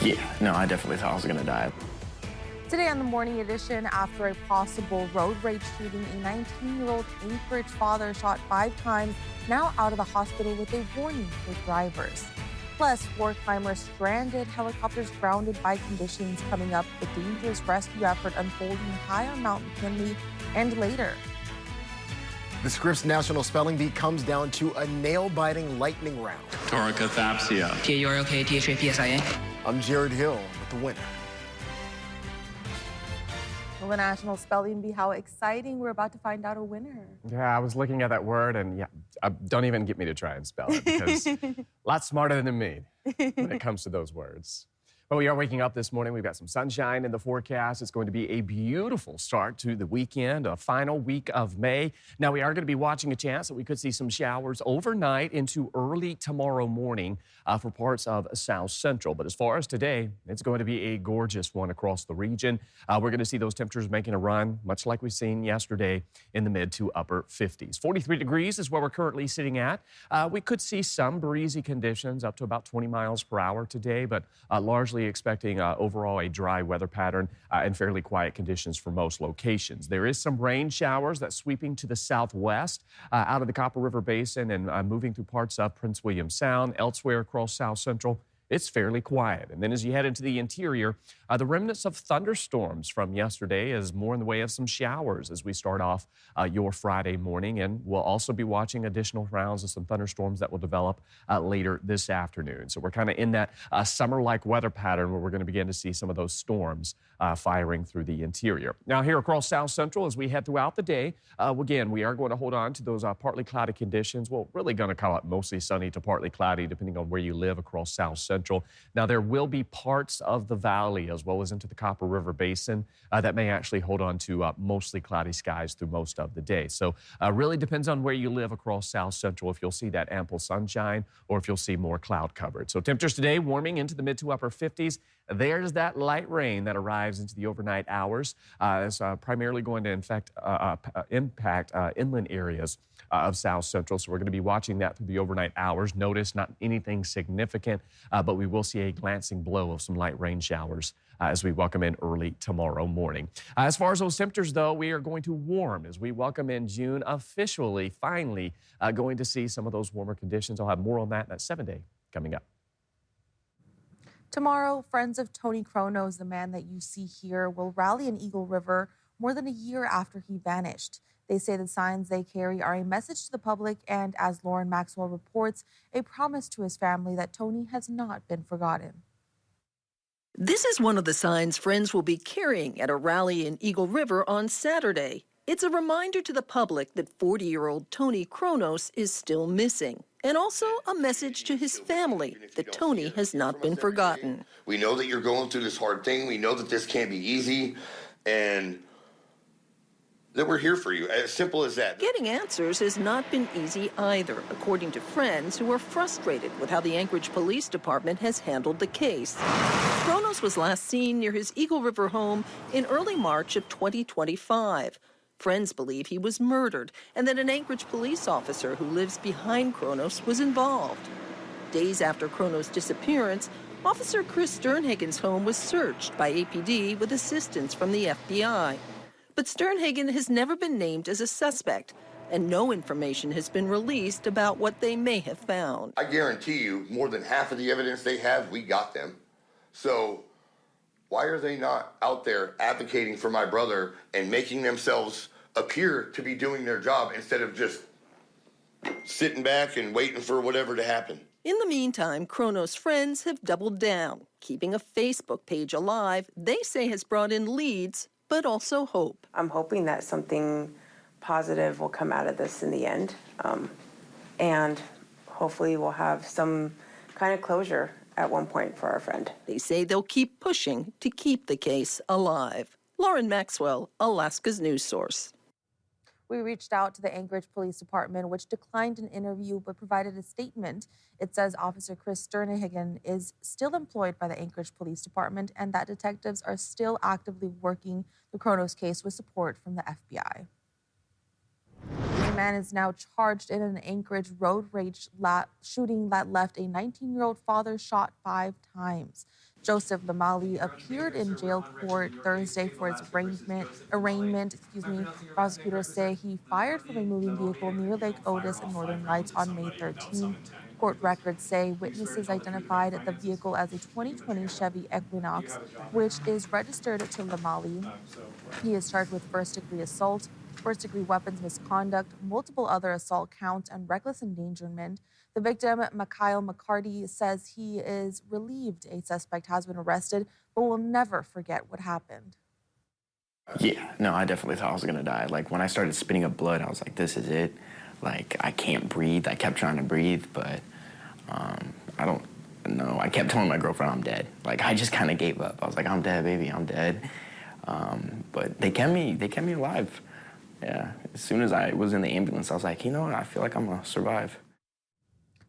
Yeah, no, I definitely thought I was gonna die. Today on the Morning Edition, after a possible road rage shooting, a 19-year-old Anchorage father shot 5 times, now out of the hospital with a warning for drivers. Plus, 4 climbers stranded, helicopters grounded by conditions coming up, the dangerous rescue effort unfolding high on Mount McKinley, and later. The Scripps National Spelling Bee comes down to a nail-biting lightning round. Toricothampsia. T-U-R-O-K-T-H-A-P-S-I-A. I'm Jared Hill with the winner. Well, the National Spelling Bee, how exciting. We're about to find out a winner. Yeah, I was looking at that word, and yeah, don't even get me to try and spell it, because a lot smarter than me when it comes to those words. Well, we are waking up this morning. We've got some sunshine in the forecast. It's going to be a beautiful start to the weekend, a final week of May. Now, we are going to be watching a chance that we could see some showers overnight into early tomorrow morning for parts of South Central. But as far as today, it's going to be a gorgeous one across the region. We're going to see those temperatures making a run, much like we've seen yesterday, in the mid to upper 50s. 43 degrees is where we're currently sitting at. We could see some breezy conditions up to about 20 miles per hour today, but largely expecting overall a dry weather pattern and fairly quiet conditions for most locations. There is some rain showers that's sweeping to the southwest out of the Copper River Basin and moving through parts of Prince William Sound. Elsewhere across South Central, it's fairly quiet. And then as you head into the interior, the remnants of thunderstorms from yesterday is more in the way of some showers as we start off your Friday morning. And we'll also be watching additional rounds of some thunderstorms that will develop later this afternoon. So we're kind of in that summer-like weather pattern where we're going to begin to see some of those storms firing through the interior. Now here across South Central, as we head throughout the day, again, we are going to hold on to those partly cloudy conditions. Well, really going to call it mostly sunny to partly cloudy, depending on where you live across South Central. Now, there will be parts of the valley as well as into the Copper River Basin that may actually hold on to mostly cloudy skies through most of the day. So really depends on where you live across South Central if you'll see that ample sunshine or if you'll see more cloud coverage. So temperatures today warming into the mid to upper 50s. There's that light rain that arrives into the overnight hours. It's primarily going to impact inland areas of South Central. So we're going to be watching that through the overnight hours. Notice not anything significant, but we will see a glancing blow of some light rain showers as we welcome in early tomorrow morning. As far as those temperatures, though, we are going to warm as we welcome in June, officially, finally going to see some of those warmer conditions. I'll have more on that 7-day coming up. Tomorrow, friends of Tony Kronos, the man that you see here, will rally in Eagle River more than a year after he vanished. They say the signs they carry are a message to the public and, as Lauren Maxwell reports, a promise to his family that Tony has not been forgotten. This is one of the signs friends will be carrying at a rally in Eagle River on Saturday. It's a reminder to the public that 40-year-old Tony Kronos is still missing, and also a message to his family that Tony has not been forgotten. We know that you're going through this hard thing. We know that this can't be easy, and that we're here for you, as simple as that. Getting answers has not been easy either, according to friends who are frustrated with how the Anchorage Police Department has handled the case. Kronos was last seen near his Eagle River home in early March of 2025. Friends believe he was murdered and that an Anchorage police officer who lives behind Kronos was involved. Days after Kronos' disappearance, Officer Chris Sternhagen's home was searched by APD with assistance from the FBI. But Sternhagen has never been named as a suspect, and no information has been released about what they may have found. I guarantee you, more than half of the evidence they have, we got them. So why are they not out there advocating for my brother and making themselves appear to be doing their job instead of just sitting back and waiting for whatever to happen? In the meantime, Kronos' friends have doubled down, keeping a Facebook page alive they say has brought in leads, but also hope. I'm hoping that something positive will come out of this in the end, and hopefully we'll have some kind of closure at one point for our friend. They say they'll keep pushing to keep the case alive. Lauren Maxwell, Alaska's news source. We reached out to the Anchorage Police Department, which declined an interview but provided a statement. It says Officer Chris Sternhagen is still employed by the Anchorage Police Department and that detectives are still actively working the Kronos case with support from the FBI. A man is now charged in an Anchorage road rage shooting that left a 19-year-old father shot 5 times. Joseph Lamali appeared in jail court Thursday for his arraignment. Prosecutors say he fired from a moving vehicle near Lake Otis and Northern Lights on May 13th. Court records say witnesses identified the vehicle as a 2020 Chevy Equinox, which is registered to Lamali. He is charged with first-degree assault, first-degree weapons misconduct, multiple other assault counts, and reckless endangerment. The victim, Mikhail McCarty, says he is relieved a suspect has been arrested, but will never forget what happened. Yeah, no, I definitely thought I was gonna die. Like, when I started spitting up blood, I was like, this is it. Like, I can't breathe. I kept trying to breathe, but I don't know. I kept telling my girlfriend I'm dead. Like, I just kind of gave up. I was like, I'm dead, baby, I'm dead. But they kept me alive. Yeah, as soon as I was in the ambulance, I was like, you know what, I feel like I'm gonna survive.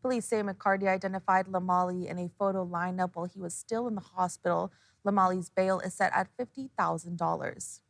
Police say McCarty identified Lamali in a photo lineup while he was still in the hospital. Lamali's bail is set at $50,000.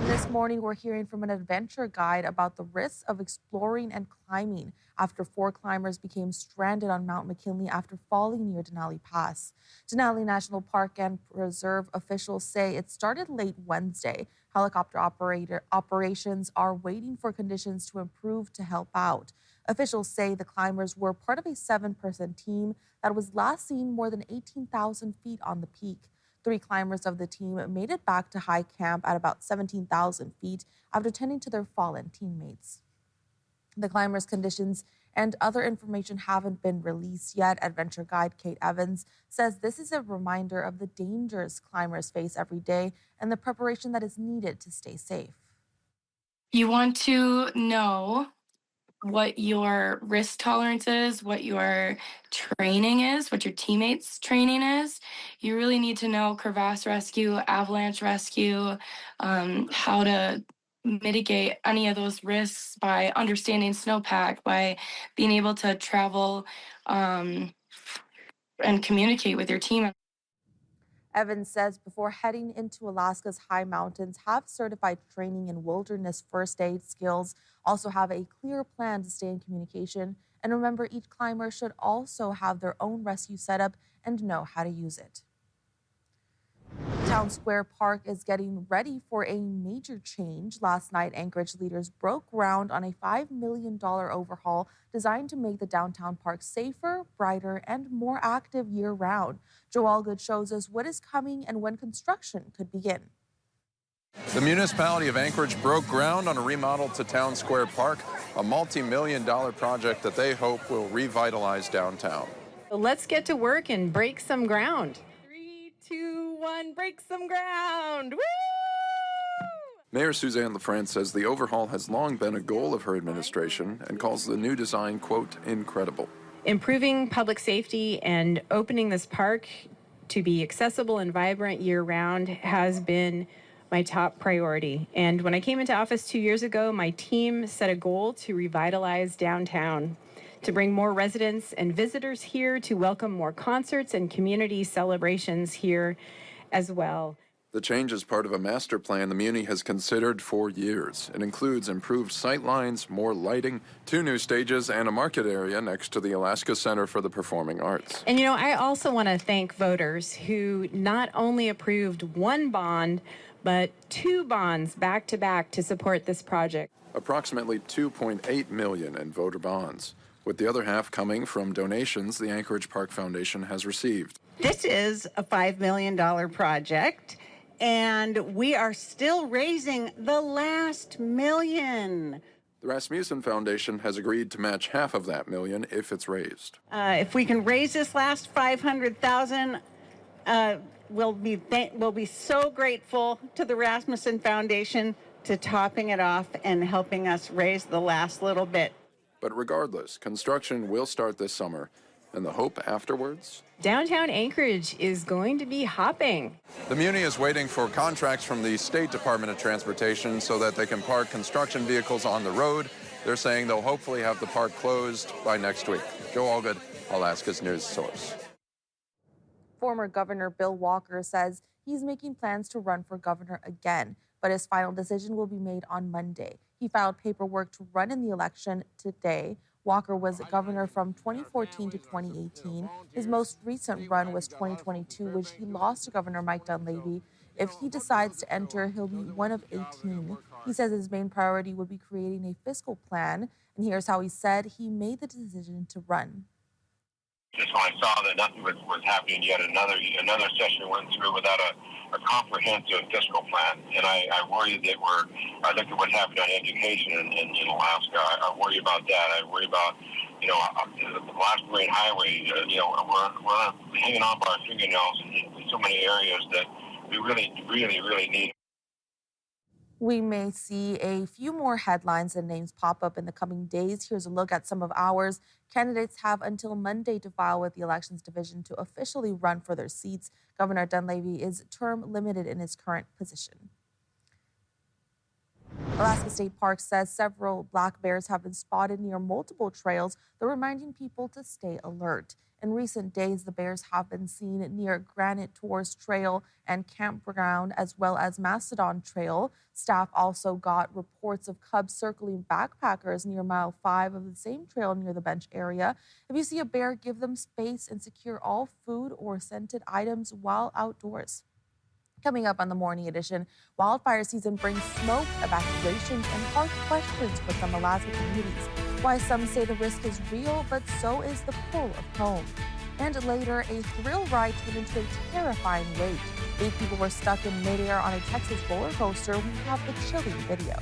This morning, we're hearing from an adventure guide about the risks of exploring and climbing after 4 climbers became stranded on Mount McKinley after falling near Denali Pass. Denali National Park and Preserve officials say it started late Wednesday. Helicopter operations are waiting for conditions to improve to help out. Officials say the climbers were part of a 7-person team that was last seen more than 18,000 feet on the peak. 3 climbers of the team made it back to high camp at about 17,000 feet after tending to their fallen teammates. The climbers' conditions and other information haven't been released yet. Adventure guide Kate Evans says this is a reminder of the dangers climbers face every day and the preparation that is needed to stay safe. You want to know what your risk tolerance is, what your training is, what your teammates' training is. You really need to know crevasse rescue, avalanche rescue, how to mitigate any of those risks by understanding snowpack, by being able to travel and communicate with your team. Evans says before heading into Alaska's high mountains, have certified training in wilderness first aid skills, also have a clear plan to stay in communication, and remember each climber should also have their own rescue setup and know how to use it. Town Square Park is getting ready for a major change. Last night, Anchorage leaders broke ground on a $5 million overhaul designed to make the downtown park safer, brighter, and more active year-round. Joe Allgood shows us what is coming and when construction could begin. The municipality of Anchorage broke ground on a remodel to Town Square Park, a multi-million-dollar project that they hope will revitalize downtown. Let's get to work and break some ground. 3, 2, 1, break some ground. Woo! Mayor Suzanne LaFrance says the overhaul has long been a goal of her administration and calls the new design, quote, incredible. Improving public safety and opening this park to be accessible and vibrant year-round has been my top priority. And when I came into office 2 years ago, my team set a goal to revitalize downtown, to bring more residents and visitors here, to welcome more concerts and community celebrations here as well. The change is part of a master plan the Muni has considered for years. It includes improved sight lines, more lighting, 2 new stages, and a market area next to the Alaska Center for the Performing Arts. And I also want to thank voters who not only approved 1 bond, but 2 bonds back to back to support this project. Approximately $2.8 million in voter bonds, with the other half coming from donations the Anchorage Park Foundation has received. This is a $5 million project, and we are still raising the last $1 million. The Rasmussen Foundation has agreed to match half of that $1 million if it's raised. If we can raise this last $500,000, we'll be so grateful to the Rasmussen Foundation to topping it off and helping us raise the last little bit. But regardless, construction will start this summer, and the hope afterwards? Downtown Anchorage is going to be hopping. The Muni is waiting for contracts from the State Department of Transportation so that they can park construction vehicles on the road. They're saying they'll hopefully have the park closed by next week. Joe Allgood, Alaska's news source. Former Governor Bill Walker says he's making plans to run for governor again, but his final decision will be made on Monday. He filed paperwork to run in the election today. Walker was governor from 2014 to 2018. His most recent run was 2022, which he lost to Governor Mike Dunleavy. If he decides to enter, he'll be one of 18. He says his main priority would be creating a fiscal plan. And here's how he said he made the decision to run. Just when I saw that nothing was happening, yet another session went through without a comprehensive fiscal plan. And I worry that I look at what happened on education in Alaska. I worry about that. I worry about, the Alaska Marine Highway. We're hanging on by our fingernails in so many areas that we really, really, really need. We may see a few more headlines and names pop up in the coming days. Here's a look at some of ours. Candidates have until Monday to file with the Elections Division to officially run for their seats. Governor Dunleavy is term limited in his current position. Alaska State Park says several black bears have been spotted near multiple trails. They're reminding people to stay alert. In recent days, the bears have been seen near Granite Tours Trail and Campground, as well as Mastodon Trail. Staff also got reports of cubs circling backpackers near mile 5 of the same trail near the bench area. If you see a bear, give them space and secure all food or scented items while outdoors. Coming up on the Morning Edition, wildfire season brings smoke, evacuations, and hard questions for some Alaska communities. Why some say the risk is real, but so is the pull of home. And later, a thrill ride turned into a terrifying wait. 8 people were stuck in midair on a Texas roller coaster. We have the chilling video.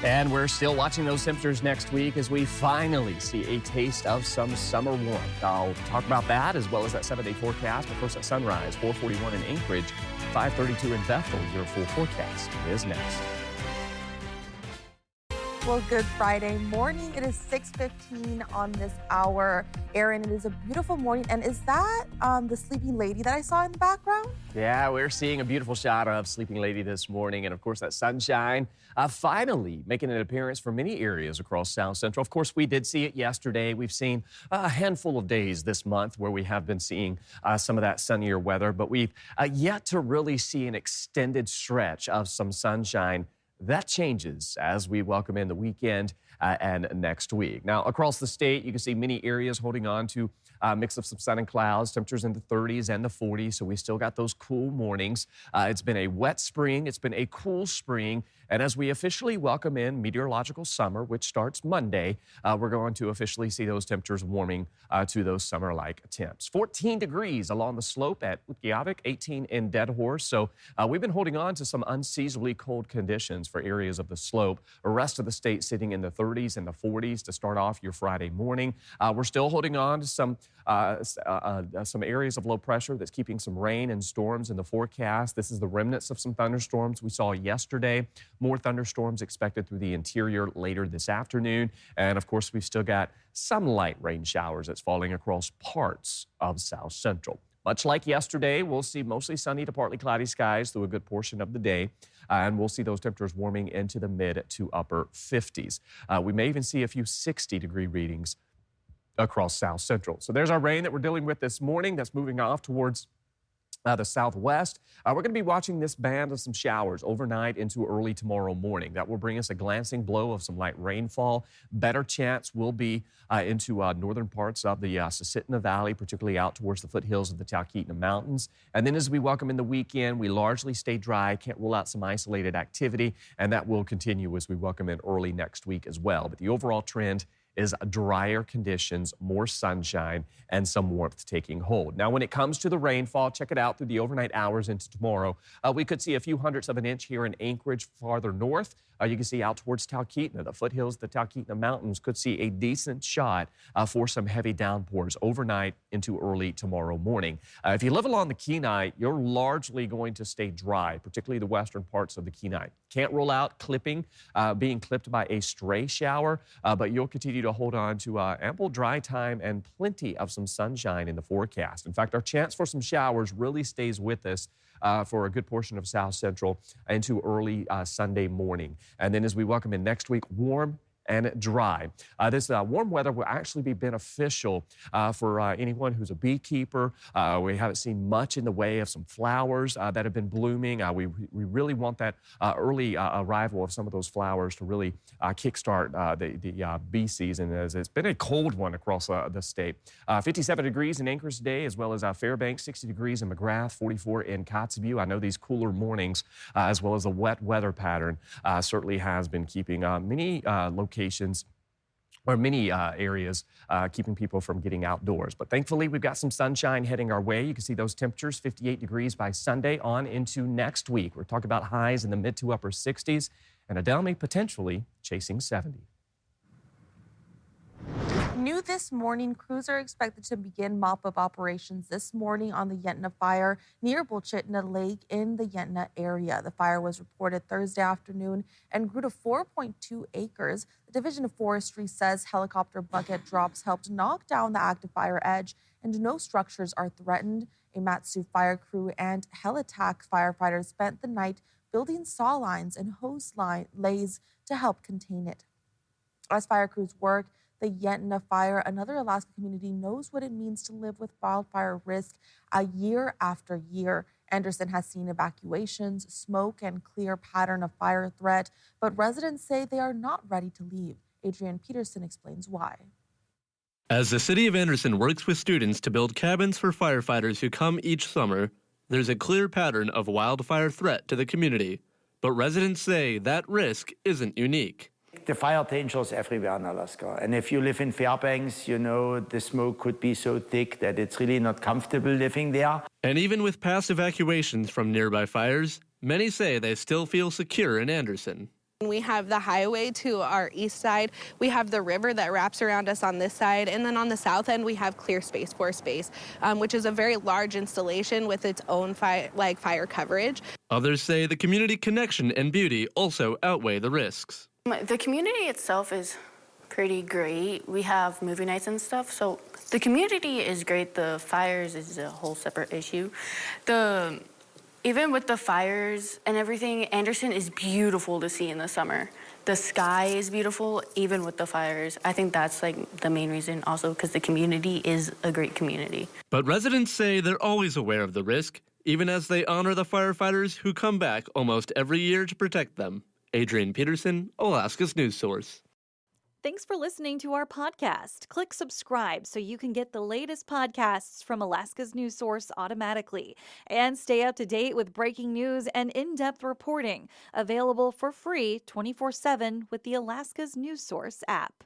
And we're still watching those temperatures next week as we finally see a taste of some summer warmth. I'll talk about that as well as that 7-day forecast. But first at sunrise, 4:41 in Anchorage, 5:32 in Bethel. Your full forecast is next. Well, good Friday morning. It is 6:15 on this hour. Aaron, it is a beautiful morning. And is that the sleeping lady that I saw in the background? Yeah, we're seeing a beautiful shot of Sleeping Lady this morning. And of course, that sunshine finally making an appearance for many areas across South Central. Of course, we did see it yesterday. We've seen a handful of days this month where we have been seeing some of that sunnier weather, but we've yet to really see an extended stretch of some sunshine. That changes as we welcome in the weekend and next week. Now, across the state, you can see many areas holding on to a mix of some sun and clouds, temperatures in the 30s and the 40s, so we still got those cool mornings. It's been a wet spring. It's been a cool spring. And as we officially welcome in meteorological summer, which starts Monday, we're going to officially see those temperatures warming to those summer-like temps. 14 degrees along the slope at Utqiagvik, 18 in Dead Horse. So we've been holding on to some unseasonably cold conditions for areas of the slope. The rest of the state sitting in the 30s and the 40s to start off your Friday morning. We're still holding on to some areas of low pressure that's keeping some rain and storms in the forecast. This is the remnants of some thunderstorms we saw yesterday. More thunderstorms expected through the interior later this afternoon. And of course, we've still got some light rain showers that's falling across parts of South Central. Much like yesterday, we'll see mostly sunny to partly cloudy skies through a good portion of the day. And we'll see those temperatures warming into the mid to upper 50s. We may even see a few 60-degree readings across South Central. So there's our rain that we're dealing with this morning that's moving off towards the southwest. We're going to be watching this band of some showers overnight into early tomorrow morning. That will bring us a glancing blow of some light rainfall. Better chance will be into northern parts of the Susitna Valley, particularly out towards the foothills of the Talkeetna Mountains. And then as we welcome in the weekend, we largely stay dry. Can't rule out some isolated activity, and that will continue as we welcome in early next week as well. But the overall trend is drier conditions, more sunshine, and some warmth taking hold. Now, when it comes to the rainfall, check it out through the overnight hours into tomorrow. We could see a few hundredths of an inch here in Anchorage farther north. You can see out towards Talkeetna, the foothills of the Talkeetna Mountains could see a decent shot for some heavy downpours overnight into early tomorrow morning. If you live along the Kenai, you're largely going to stay dry, particularly the western parts of the Kenai. Can't rule out being clipped by a stray shower, but you'll continue to hold on to ample dry time and plenty of some sunshine in the forecast. In fact, our chance for some showers really stays with us for a good portion of South Central into early Sunday morning. And then as we welcome in next week, warm and dry. This warm weather will actually be beneficial for anyone who's a beekeeper. We haven't seen much in the way of some flowers that have been blooming. We really want that early arrival of some of those flowers to really kickstart the bee season, as it's been a cold one across the state. 57 degrees in Anchorage today, as well as Fairbanks, 60 degrees in McGrath, 44 in Kotzebue. I know these cooler mornings, as well as the wet weather pattern, certainly has been keeping many locations or many areas keeping people from getting outdoors. But thankfully, we've got some sunshine heading our way. You can see those temperatures, 58 degrees by Sunday on into next week. We're talking about highs in the mid to upper 60s and Adelmi potentially chasing 70. New this morning, crews are expected to begin mop-up operations this morning on the Yentna fire near Bolchitna Lake in the Yentna area. The fire was reported Thursday afternoon and grew to 4.2 acres. The Division of Forestry says helicopter bucket drops helped knock down the active fire edge and no structures are threatened. A Matsu fire crew and Helitack firefighters spent the night building saw lines and hose lays to help contain it. As fire crews work the Yentna fire, another Alaska community knows what it means to live with wildfire risk year after year. Anderson has seen evacuations, smoke, and clear pattern of fire threat, but residents say they are not ready to leave. Adrienne Peterson explains why. As the city of Anderson works with students to build cabins for firefighters who come each summer, there's a clear pattern of wildfire threat to the community. But residents say that risk isn't unique. The fire danger is everywhere in Alaska. And if you live in Fairbanks, you know the smoke could be so thick that it's really not comfortable living there. And even with past evacuations from nearby fires, many say they still feel secure in Anderson. We have the highway to our east side. We have the river that wraps around us on this side. And then on the south end, we have Clear Space Force Base, which is a very large installation with its own fire coverage. Others say the community connection and beauty also outweigh the risks. The community itself is pretty great. We have movie nights and stuff, so the community is great. The fires is a whole separate issue. Even with the fires and everything, Anderson is beautiful to see in the summer. The sky is beautiful, even with the fires. I think that's like the main reason also, because the community is a great community. But residents say they're always aware of the risk, even as they honor the firefighters who come back almost every year to protect them. Adrienne Peterson, Alaska's news source. Thanks for listening to our podcast. Click subscribe so you can get the latest podcasts from Alaska's news source automatically. And stay up to date with breaking news and in-depth reporting. Available for free 24/7 with the Alaska's news source app.